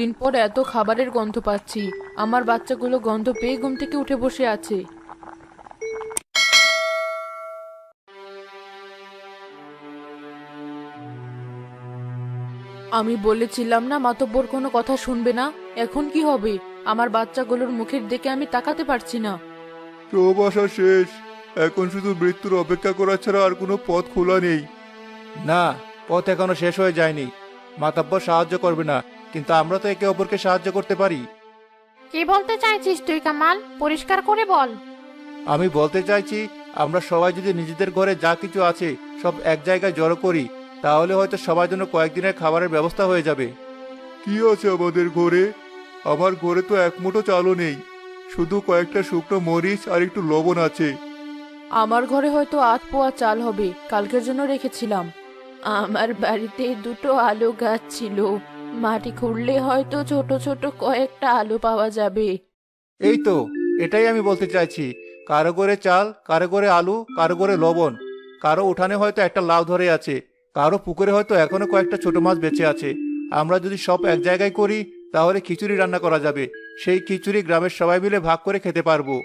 দিন পর এত খাবারের গন্ধ পাচ্ছি। আমার বাচ্চাগুলো গন্ধ পেয়ে ঘুম থেকে উঠে বসে আছে। আমি বলেছিলাম না মাতব্বর কোনো কথা শুনবে না। এখন কি হবে? আমার বাচ্চাগুলোর মুখের দিকে আমি তাকাতে পারছি না। সব আশা শেষ। এখন শুধু মৃত্যুর অপেক্ষা করা ছাড়া আর কোনো পথ খোলা নেই। না, পথ এখনো শেষ হয়ে যায়নি। মাতাব্বর সাহায্য করবে না, কিন্তু আমরা তো একে অপরকে সাহায্য করতে পারি। কি বলতে চাইছিস তুই কামাল? পরিষ্কার করে বল। আমি বলতে চাইছি, আমরা সবাই যদি নিজেদের ঘরে যা কিছু আছে সব এক জায়গায় জড়ো করি, তাহলে হয়তো সবার জন্য কয়েকদিনের খাবারের ব্যবস্থা হয়ে যাবে। কি আছে আমাদের ঘরে? আমার ঘরে তো এক মুঠো চালও নেই, শুধু কয়েকটা শুকনো মরিচ আর একটু লবণ আছে। আমার ঘরে হয়তো 8 পোয়া চাল হবে, কালকের জন্য রেখেছিলাম। আমার বাড়িতে দুটো আলু গাছ ছিল, মাটি খুঁড়লে হয়তো ছোট ছোট কয়েকটা আলু পাওয়া যাবে। এই তো, এটাই আমি বলতে চাইছি। কারো ঘরে চাল, কারো ঘরে আলু, কারো ঘরে লবণ, কারো উঠানে হয়তো একটা লাউ ধরে আছে, কারো পুকুরে হয়তো এখনো কয়েকটা ছোট মাছ বেঁচে আছে। আমরা যদি সব এক জায়গায় করি, তাহলে খিচুড়ি রান্না করা যাবে। সেই খিচুড়ি গ্রামের সবাই মিলে ভাগ করে খেতে পারবো।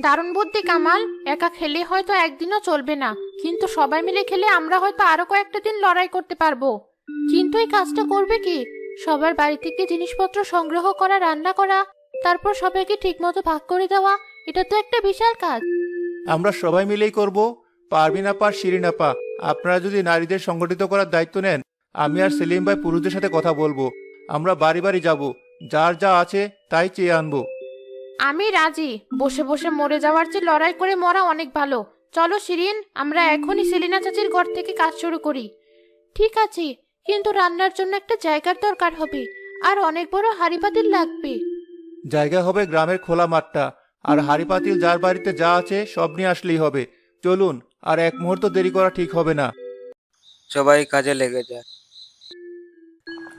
দারুণ বুদ্ধি কামাল। একা খেলে হয়তো একদিনও চলবে না, কিন্তু সবাই মিলে খেলে আমরা হয়তো আরো কয়েকটা দিন লড়াই করতে পারবো। কিন্তু এই কাজটা করবে কি? সবার বাড়ি থেকে জিনিসপত্র সংগ্রহ করা, রান্না করা, তারপর সবাইকে ঠিকমতো ভাগ করে দেওয়া, এটা তো একটা বিশাল কাজ। আমরা সবাই মিলেই করব। পারবিন আপা, শিরিন আপা, আপনারা যদি নারীদের সংগঠিত করার দায়িত্ব নেন, আমি আর সেলিম ভাই পুরুষদের সাথে কথা বলবো। আমরা বাড়ি বাড়ি যাব, যার যা আছে তাই চেয়ে আনবো। আমি রাজি। বসে বসে মরে যাওয়ার চেয়ে লড়াই করে মরা অনেক ভালো। চলো শিরিন, আমরা এখনই সেলিনা চাচির ঘর থেকে কাজ শুরু করি। ঠিক আছে, কিন্তু রান্নার জন্য একটা জায়গার দরকার হবে, আর অনেক বড় হাঁড়ি পাতিল লাগবে। জায়গা হবে গ্রামের খোলা মাঠটা, আর হাঁড়ি পাতিল যার বাড়িতে যা আছে সব নিয়ে আসলেই হবে। চলুন, আর এক মুহূর্ত দেরি করা ঠিক হবে না। সবাই কাজে লেগে যায়,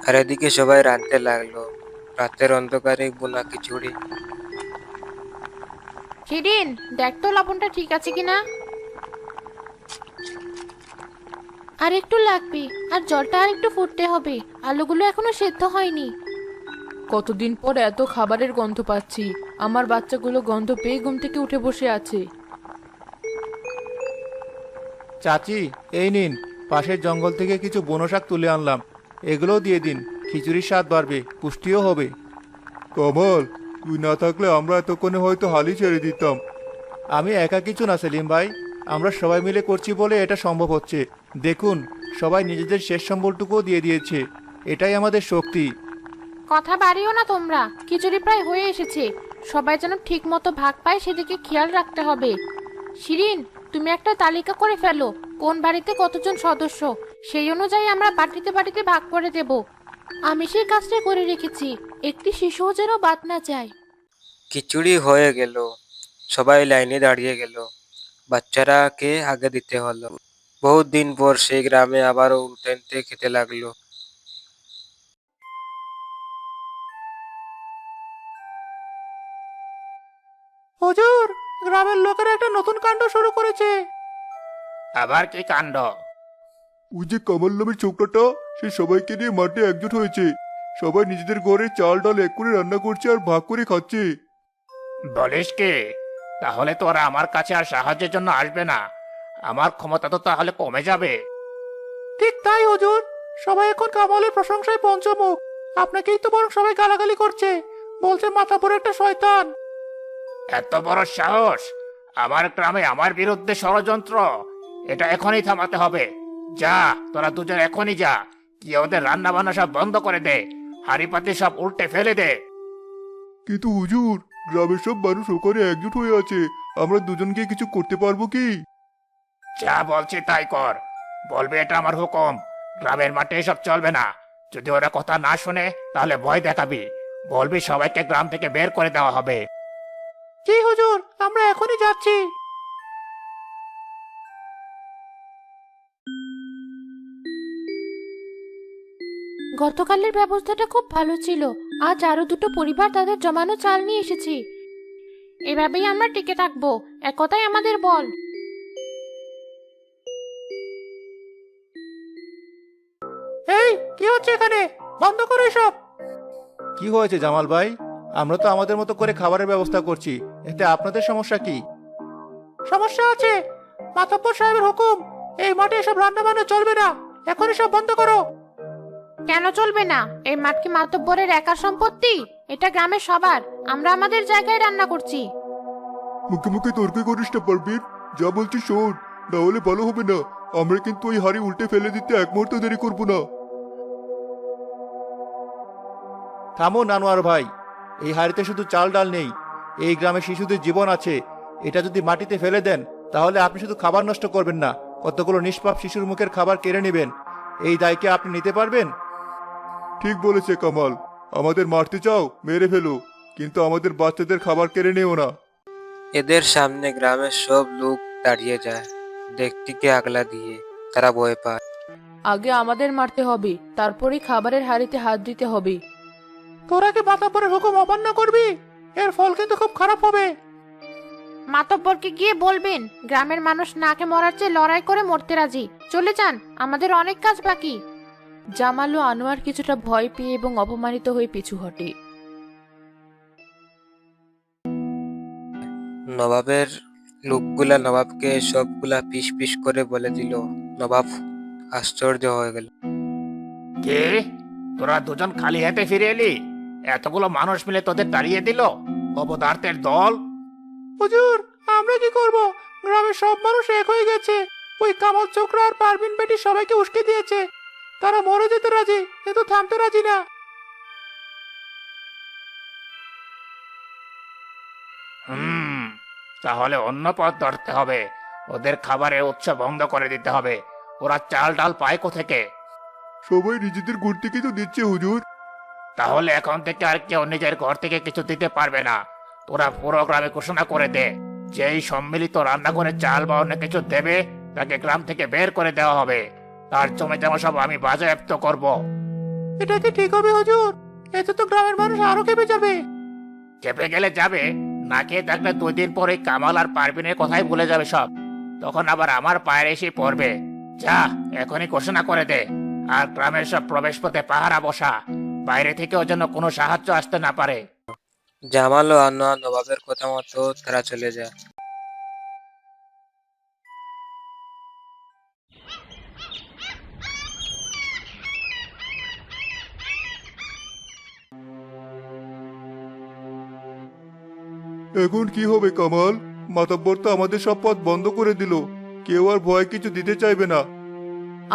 আর এদিকে সবাই রাঁধতে লাগলো। রাতের অন্ধকারে বোনা খিচুড়ি। শিরিন, দেখ তো লবণটা ঠিক আছে কিনা। আর একটু লাগবে, আর জলটা আর একটু ফুটতে হবে। আলুগুলো এখনো সেদ্ধ হয়নি। কতদিন পর এত খাবারের গন্ধ পাচ্ছি। আমার বাচ্চাগুলো গন্ধ পেয়ে ঘুম থেকে উঠে বসে আছে। চাচি, এই নিন, পাশের জঙ্গল থেকে কিছু বনো শাক তুলে আনলাম। এগুলোও দিয়ে দিন, খিচুড়ির স্বাদ বাড়বে, পুষ্টিও হবে। কমল, তুই না থাকলে আমরা এতক্ষণে হয়তো হালই ছেড়ে দিতাম। আমি একা কিছু না সেলিম ভাই, আমরা সবাই মিলে করছি বলে এটা সম্ভব হচ্ছে। দেখুন, সবাই নিজেদের শেষ সম্বলটুকুও দিয়ে দিয়েছে। এটাই আমাদের শক্তি। কথা বাড়িও না তোমরা, খিচুড়ি প্রায় হয়ে এসেছে। সবাই যেন ঠিক মতো ভাগ পায় সেদিকে খেয়াল রাখতে হবে। শিরিন, তুমি একটা তালিকা করে ফেলো, কোন বাড়িতে কতজন সদস্য, সেই অনুযায়ী আমরা বাটিতে বাটিতে ভাগ করে দেব। আমি সেই কাজটা করে রেখেছি, একটি শিশুও যেন বাদ না যায়। খিচুড়ি হয়ে গেল, সবাই লাইনে দাঁড়িয়ে গেল। বাচ্চারা কে আগে দিতে হলো। বহুত দিন পর সেই গ্রামে আবারও উল্টে খেতে লাগলো। হুজুর, গ্রামের লোকেরা একটা নতুন কাণ্ড শুরু করেছে। আবার কি কাণ্ড? ওই যে কমল নামের ছোকরাটা, সে সবাইকে নিয়ে মাঠে একজোট হয়েছে। সবাই নিজেদের ঘরে চাল ডাল এক করে রান্না করছে আর ভাগ করে খাচ্ছে। বলিস কি? তাহলে তো ওরা আমার কাছে আর সাহায্যের জন্য আসবে না। আমার ক্ষমতা তো তাহলে কমে যাবে। ঠিক তাই হুজুর, সবাই এখন কামালের প্রশংসায় পঞ্চমুখ। আপনাকেই তো বরং সবাই গালাগালি করছে, বলছে মাথা পড়ে একটা শয়তান। এত বড় সাহস! আমার গ্রামে আমার বিরুদ্ধে ষড়যন্ত্র! এটা এখনই থামাতে হবে। যা, তোরা দুজন এখনই যা, কি ওদের রান্না বান্না সব বন্ধ করে দে, হাড়ি পাতি সব উল্টে ফেলে দে। কিন্তু হুজুর, গ্রামের সব মানুষ ওখানে একজোট হয়ে আছে, আমরা দুজনকে কিছু করতে পারবো কি? যা বলছি তাই কর। বলবি এটা আমার হুকুম। গ্রামের মাঠে এসব চলবে না। যদি ওরা কথা না শুনে তাহলে ভয় দেখাবি। বলবি সবাইকে গ্রাম থেকে বের করে দেওয়া হবে। জি হুজুর, আমরা এখনই যাচ্ছি। গতকালের ব্যবস্থাটা খুব ভালো ছিল। আজ আরো দুটো পরিবার তাদের জমানো চাল নিয়ে এসেছি। এভাবেই আমরা টিকে থাকবো, একতাই আমাদের বল। এই, কি হচ্ছে এখানে? বন্ধ করো এসব। কি হয়েছে জামাল ভাই? আমরা তো আমাদের মতো করে খাবারের ব্যবস্থা করছি, এতে আপনাদের সমস্যা কি? সমস্যা আছে। মাতব্বর সাহেবের হুকুম, এই মাঠে এসব রান্না বান্না চলবে না। এখনই সব বন্ধ করো। কেন চলবে না? এই মাঠ কি মাতব্বরের একার সম্পত্তি? এটা গ্রামের সবার। আমরা আমাদের জায়গায় রান্না করছি। মুখে মুখে তর্ক করিস না পারবিন, যা বলছি শোন, না হলে ভালো হবে না। আমরা কিন্তু ওই হাড়ি উল্টে ফেলে দিতে এক মুহূর্ত দেরি করবো না। থামুন আনোয়ার ভাই, এই হাড়িতে শুধু চাল ডাল নেই, এই গ্রামে শিশুদের জীবন আছে। এটা যদি মাটিতে ফেলে দেন তাহলে আপনি শুধু খাবার নষ্ট করবেন না, কতগুলো নিষ্পাপ শিশুর মুখের খাবার কেড়ে নেবেন। এই দায় কি আপনি নিতে পারবেন? ঠিক বলেছে কামাল, আমাদের মারতে চাও মেরে ফেলো, কিন্তু আমাদের বাচ্চাদের খাবার কেড়ে নিও না। এদের সামনে গ্রামের সব লোক দাঁড়িয়ে যায়, দেখটিকে আগলা দিয়ে। তারা ভয় পায়। আগে আমাদের মারতে হবে, তারপরেই খাবারের হাড়িতে হাত দিতে হবে। তোরা কি মাতব্বরের হুকুম অমান্য করবি? এর ফল কিন্তু খুব খারাপ হবে। মাতব্বরকে গিয়ে বলবেন গ্রামের মানুষ নাকে মরার চেয়ে লড়াই করে মরতে রাজি। চলে যান, আমাদের অনেক কাজ বাকি। জামাল ও আনোয়ার কিছুটা ভয় পেয়ে এবং অপমানিত হয়ে পিছু হটে। নবাবের লোকগুলা নবাবকে সবগুলা পিস পিস করে বলে দিল। নবাব আশ্চর্য হয়ে গেল। কে? তোরা দুজন খালি হাতে ফিরে এলি? এতগুলো মানুষ মিলে তোদের তাড়িয়ে দিল? অপদার্থের দল! হুজুর, আমরা কি করব? গ্রামের সব মানুষ এক হয়ে গেছে। ওই কামাল ছোকরা আর পারবিন বেটি সবাইকে উস্কে দিয়েছে। তারা মরে যেতে রাজি, কিন্তু থামতে রাজি না। তাহলে অন্য পথ ধরতে হবে। ওদের খাবারের উৎস বন্ধ করে দিতে হবে। ওরা চাল ডাল পায় কোথেকে? সবাই নিজেদের ঘর থেকে তো দিচ্ছে হুজুর। তাহলে এখন থেকে আর কেউ নিজের ঘর থেকে কিছু দিতে পারবে না। তোরা পুরো গ্রামে ঘোষণা করে দে, যেই সম্মিলিত রান্না করে চাল বা অন্য কিছু দেবে তাকে গ্রাম থেকে বের করে দেওয়া হবে। তার জমি জমা সব আমি বাজেয়াপ্ত করব। এটা কি ঠিক হবে হুজুর? এতে তো গ্রামের মানুষ আরো কেঁপে যাবে। চেপে গেলে যাবে, না খেয়ে থাকলে 2 দিন পরে কামাল আর পারবিনের কথাই ভুলে যাবে সব। তখন আবার আমার পায়ে এসে পড়বে। যা, এখনই ঘোষণা করে দে। আর গ্রামের সব প্রবেশ পথে পাহারা বসা, বাইরে থেকেও যেন কোনো সাহায্য আসতে না পারে। জামাল ও আনোয়ার নবাবের কথা মতো তারা চলে যায়। এখন কি হবে কামাল? মাতব্বর তো আমাদের সব পথ বন্ধ করে দিল, কেউ আর ভয় কিছু দিতে চাইবে না।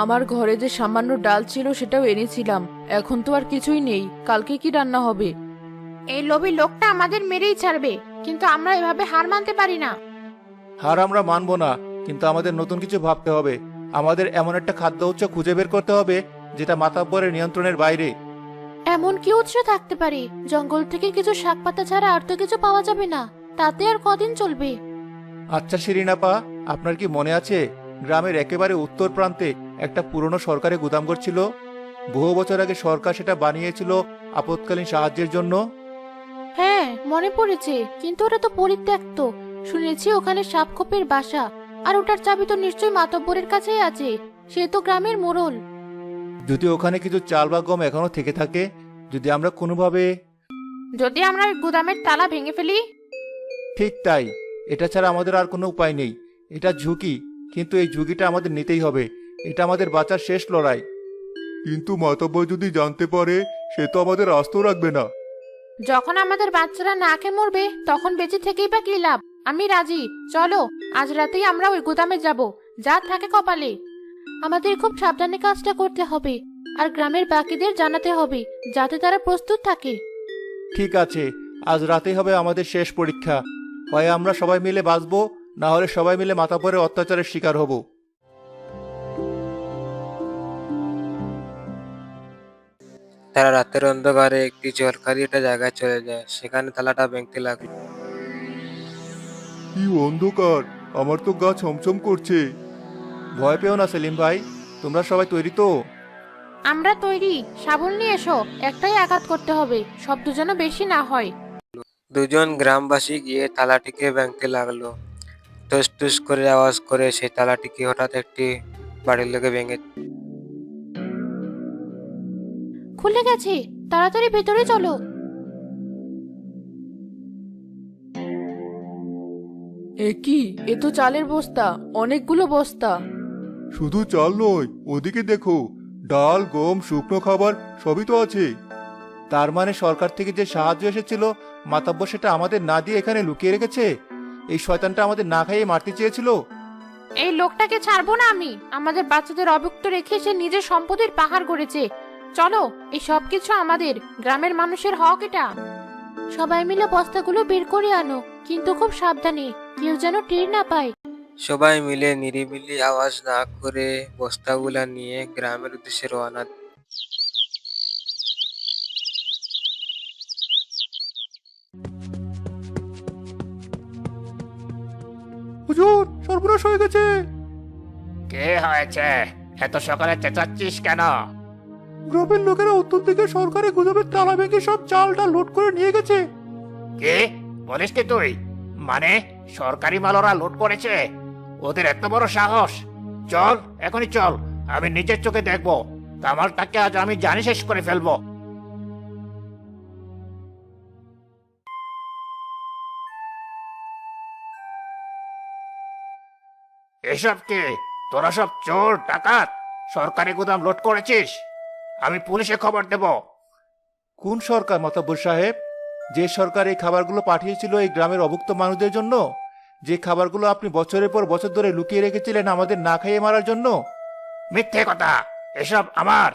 আমার ঘরে যে সামান্য ডাল ছিল সেটাও এনেছিলাম, এখন তো আর কিছুই নেই। কালকে কি রান্না হবে? এই লোভী লোকটা আমাদের মেরেই ছাড়বে, কিন্তু আমরা এভাবে হার মানতে পারি না। হার আমরা মানবো না, কিন্তু আমাদের নতুন কিছু ভাবতে হবে। আমাদের এমন একটা খাদ্য উৎস খুঁজে বের করতে হবে যেটা মাতব্বরের নিয়ন্ত্রণের বাইরে। এমন কি উৎস থাকতে পারে? জঙ্গল থেকে কিছু শাক পাতা ছাড়া আর তো কিছু পাওয়া যাবে না। তাতে আর কদিন চলবে? আচ্ছা শিরিনাপা, আপনার কি মনে আছে গ্রামের একেবারে উত্তর প্রান্তে একটা পুরনো সরকারি গুদামঘর ছিল? বহু বছর আগে সরকার সেটা বানিয়েছিল আপৎকালীন সাহায্যের জন্য। হ্যাঁ, মনে পড়েছে, কিন্তু ওটা তো পরিত্যক্ত। শুনেছি ওখানে সাপখোপের বাসা, আর ওটার চাবি তো নিশ্চয়ই মাতব্বরের কাছেই আছে। সে তো গ্রামের মোড়ল। যদি ওখানে কিছু চাল বা গম এখনো থেকে থাকে, যদি আমরা কোনোভাবে... যদি আমরা ওই গুদামের তালা ভেঙে ফেলি? ঠিক তাই, এটা ছাড়া আমাদের আর কোনো উপায় নেই। এটা ঝুঁকি, কিন্তু এই ঝুঁকিটা আমাদের নিতেই হবে। এটা আমাদের বাঁচার শেষ লড়াই। কিন্তু মাতব্বর যদি জানতে পারে, সে তো আমাদের আস্ত রাখবে না। যখন আমাদের বাচ্চারা না খেয়ে মরবে তখন বেঁচে থেকেই বা কি লাভ? আমি রাজি, চলো আজ রাতেই আমরা ওই গুদামে যাব, যা থাকে কপালে। আমাদের খুব সাবধানে কাজটা করতে হবে, আর গ্রামের বাকিদের জানাতে হবে যাতে তারা প্রস্তুত থাকে। ঠিক আছে, আজ রাতেই হবে আমাদের শেষ পরীক্ষা। হয় আমরা সবাই মিলে বাঁচবো, না হলে সবাই মিলে মাতাব্বরের অত্যাচারের শিকার হব। তারা রাতের অন্ধকারে একটি জলকারি একটা জায়গায় চলে যায়। সেখানে তালাটা ভেঙতে লাগলো। কি অন্ধকার, আমার তো গা ছমছম করছে। ভয় পেও না সেলিম ভাই, তোমরা সবাই তৈরি তো? আমরা তৈরি। সাবল নিয়ে এসো, একটাই আঘাত করতে হবে, শব্দ যেন বেশি না হয়। দুজন গ্রামবাসী গিয়ে তালাটিকে ভাঙতে লাগলো। টুস টুস করে আওয়াজ করে সেই তালাটিকে হঠাৎ একটি বাড়ির লোকে ভেঙে। খুলে গেছে, তাড়াতাড়ি ভেতরে চলো। এ কি? এ তো চালের বস্তা, অনেকগুলো বস্তা। শুধু চাল নয়, ওদিকে দেখো, ডাল, গম, শুকনো খাবার সবই তো আছে। তার মানে সরকার থেকে যে সাহায্য এসেছিল, মাতাব্বর সেটা আমাদের না দিয়ে এখানে লুকিয়ে রেখেছে। এই শয়তানটা আমাদের না খাইয়ে মারতে চেয়েছিল। এই লোকটাকে ছাড়বো না আমি। আমাদের বাচ্চাদের অভুক্ত রেখে সে নিজের সম্পত্তির পাহাড় গড়েছে। চলো, এই সব কিছু আমাদের গ্রামের মানুষের হক এটা। সবাই মিলে বস্তাগুলো বের করে আনো, কিন্তু খুব সাবধানে, কেউ যেন টের না পায়। সবাই মিলে নিরিবিলি আওয়াজ না করে বস্তাগুলা নিয়ে গ্রামের উদ্দেশ্যে রওনা দিল। হুজুর, সর্বনাশ হয়ে গেছে। কে হয়েছে? এত সকালে চেঁচাচ্ছিস কেন? গ্রামের লোকেরা উত্তর দিকে সরকারি গুদামের তালা ভেঙে সব চালটা লোড করে নিয়ে গেছে। কে বলিস কি তুই? মানে সরকারি মাল ওরা লুট করেছে? ওদের এত বড় সাহস! চল, এখনই চল, আমি নিজের চোখে দেখবো। কামালটাকে আজ আমি জানি শেষ করে ফেলবো। এসব কি? তোরা সব চোর ডাকাত সরকারি গুদাম লুট করেছিস? আমি পুলিশে খবর দেব। কোন সরকার মাতাব্বর সাহেব? যে সরকার এই খাবারগুলো পাঠিয়েছিল এই গ্রামের অভুক্ত মানুষদের জন্য, যে খাবারগুলো আপনি বছরের পর বছর ধরে লুকিয়ে রেখেছিলেন আমাদের না খাইয়ে মারার জন্য। মিথ্যে কথা! এসব আমার,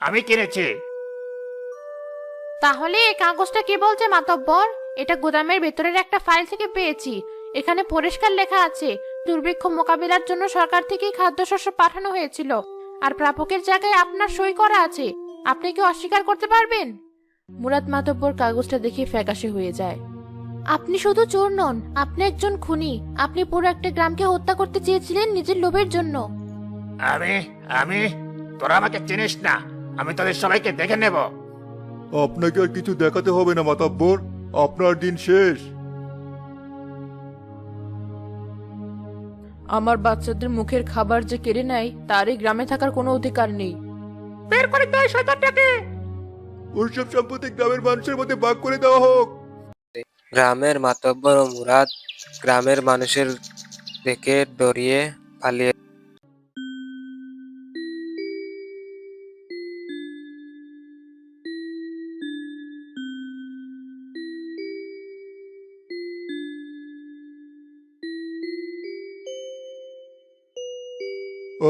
আমি কিনেছি। তাহলে এই কাগজটা কে বলছে মাতব্বর? এটা গোদামের ভেতরের একটা ফাইল থেকে পেয়েছি। এখানে পরিষ্কার লেখা আছে, দুর্ভিক্ষ মোকাবিলার জন্য সরকার থেকেই খাদ্যশস্য পাঠানো হয়েছিল, আর প্রাপকের জায়গায় আপনার সই করা আছে। আপনি কি অস্বীকার করতে পারবেন? মুরাদ মাতব্বর কাগজটা দেখে ফ্যাকাশে হয়ে যায়। আপনি শুধু চোর নন, আপনি একজন খুনি। আপনি পুরো একটা গ্রামকে হত্যা করতে চেয়েছিলেন নিজের লোভের জন্য। আমি আমি তোরা আমাকে চিনিস না। আমি তোদের সবাইকে দেখে নেব। আপনাকে আর কিছু দেখাতে হবে না মাতাব্বর, আপনার দিন শেষ। আমার বাচ্চাদের মুখের খাবার যে কেড়ে নেয়, তার এই গ্রামে থাকার কোনো অধিকার নেই। বের করে দেয় শয়তানটাকে। ওইসব সম্পত্তি গ্রামের মানুষের মধ্যে ভাগ করে দেওয়া হোক। গ্রামের মাতব্বর ও মুরাদ গ্রামের মানুষের দেখে ডরিয়ে পালিয়ে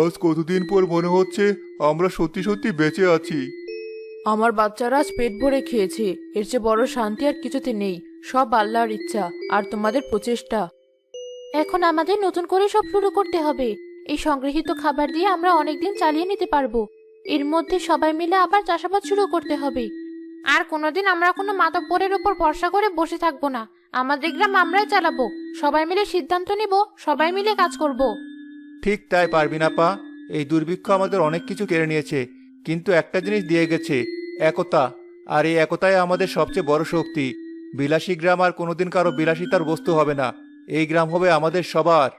আজ কতদিন পর মনে হচ্ছে আমরা সত্যি সত্যি বেঁচে আছি। আমার বাচ্চারা আজ পেট ভরে খেয়েছে, এর চেয়ে বড় শান্তি আর কিছুতে নেই। সব আল্লাহর ইচ্ছা আর তোমাদের প্রচেষ্টা। এখন আমাদের নতুন করে সব শুরু করতে হবে। এই সংগৃহীত খাবার দিয়ে আমরা অনেকদিন চালিয়ে নিতে পারবো। এর মধ্যে সবাই মিলে আবার চাষাবাদ শুরু করতে হবে। আর কোনোদিন আমরা কোনো মাতব্বরের উপর ভরসা করে বসে থাকবো না। আমাদের গ্রাম আমরাই চালাবো। সবাই মিলে সিদ্ধান্ত নিব, সবাই মিলে কাজ করব। ঠিক তাই পারবিন আপা। এই দুর্ভিক্ষ আমাদের অনেক কিছু কেড়ে নিয়েছে, কিন্তু একটা জিনিস দিয়ে গেছে, একতা। আর এই একতাই আমাদের সবচেয়ে বড় শক্তি। বিলাসী গ্রাম আর কোনোদিন কারো বিলাসিতার বস্তু হবে না। এই গ্রাম হবে আমাদের সবার।